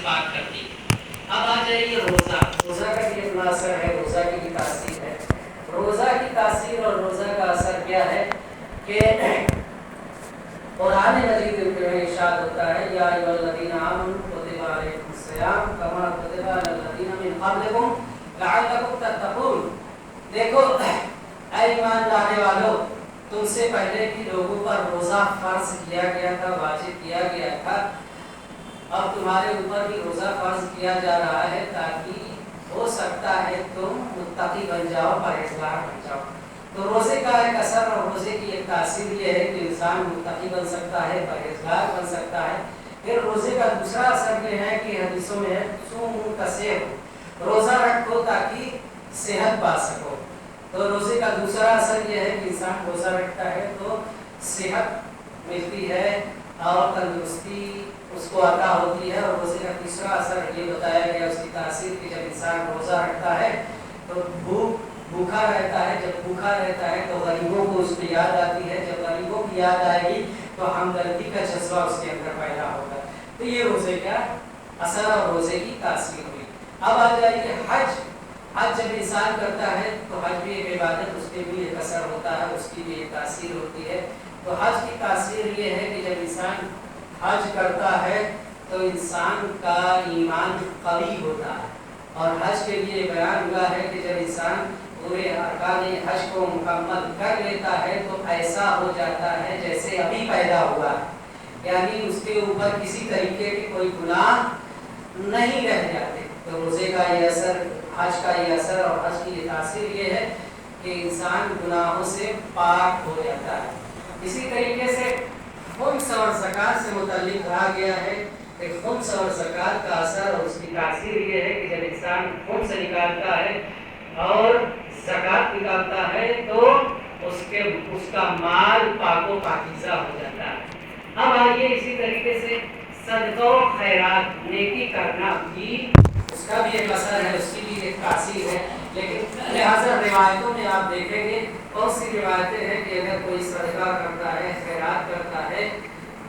بات کرتی ہے۔ اب آ جائیے روزہ کا بھی اپنا اثر ہے، روزہ کی بھی تاثیر ہے۔ روزہ کی تاثیر اور روزہ کا اثر کیا ہے کہ قرآن مجید میں ارشاد ہوتا ہے یا ایھا الذین آمنوا کتب علیکم الصیام کما کتب علی الذین من قبلکم لعلکم تتقون۔ دیکھو اے ایمان لانے والو، تم سے پہلے بھی لوگوں پر روزہ فرض کیا گیا تھا، واجب کیا گیا تھا، اب تمہارے اوپر بھی روزہ فرض کیا جا رہا ہے تاکہ ہو سکتا ہے تم متقی بن جاؤ، پرہیزگار بن جاؤ۔ تو روزے کا ایک اثر اور روزے کی ایک تاثیر یہ ہے کہ انسان متقی بن سکتا ہے، پرہیزگار بن سکتا ہے۔ پھر روزے کا دوسرا اثر یہ ہے کہ حدیثوں میں ہے صوموا تصحوا، روزہ رکھو تاکہ صحت پا سکو۔ تو روزے کا دوسرا اثر یہ ہے کہ انسان روزہ رکھتا ہے تو صحت ملتی ہے اور تندرستی اس کو عطا ہوتی ہے۔ اور روزے کا تیسرا اثر یہ بتایا گیا اس کی تاثیر کہ جب انسان روزہ رکھتا ہے تو بھوکا رہتا ہے، جب بھوکا رہتا ہے تو غریبوں کو اس میں یاد آتی ہے، جب غریبوں کی یاد آئے گی تو ہمدردی کا جذبہ اس کے اندر پیدا ہوگا۔ تو یہ روزے کا اثر اور روزے کی تاثیر ہوئی۔ اب آ جائیے حج جب انسان کرتا ہے تو حج بھی ایک عبادت، اس کے بھی ایک اثر ہوتا ہے، اس کی بھی ایک تاثیر ہوتی ہے۔ تو حج کی تاثیر یہ ہے کہ جب انسان حج کرتا ہے تو انسان کا ایمان قوی ہوتا ہے، اور حج کے لیے بیان ہوا ہے کہ جب انسان پورے ارکان حج کو مکمل کر لیتا ہے تو ایسا ہو جاتا ہے جیسے ابھی پیدا ہوا ہے، یعنی اس کے اوپر کسی طریقے کے کوئی گناہ نہیں رہ جاتے۔ تو روزے کا یہ اثر، حج کا یہ اثر اور حج کی یہ تاثیر یہ ہے کہ انسان گناہوں سے پاک ہو جاتا ہے۔ اسی طریقے سے خمس اور زکوٰۃ سے متعلق کہا گیا ہے کہ خمس اور زکوٰۃ کا اثر اور اس کی تاثیر یہ ہے کہ جب انسان خمس نکالتا ہے اور زکوٰۃ نکالتا ہے تو اس کا مال پاک و پاکیزہ ہو جاتا ہے۔ اب آئیے اسی طریقے سے صدقہ و خیرات، نیکی کرنا بھی اس کا بھی ایک اثر ہے، اس کی بھی ایک تاثیر ہے۔ لیکن لہٰذا روایتوں میں آپ دیکھیں گے بہت سی روایتیں ہیں کہ اگر کوئی صدقہ کرتا ہے، خیرات کرتا ہے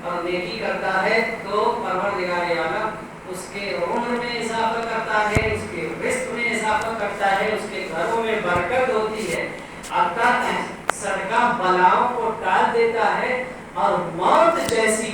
اور نیکی کرتا ہے تو پروردگار اعلیٰ اس کے عمر میں اضافہ کرتا ہے، اس کے رزق میں اضافہ کرتا ہے، اس کے گھروں میں برکت ہوتی ہے، صدقہ بلاؤں کو ٹال دیتا ہے اور موت جیسی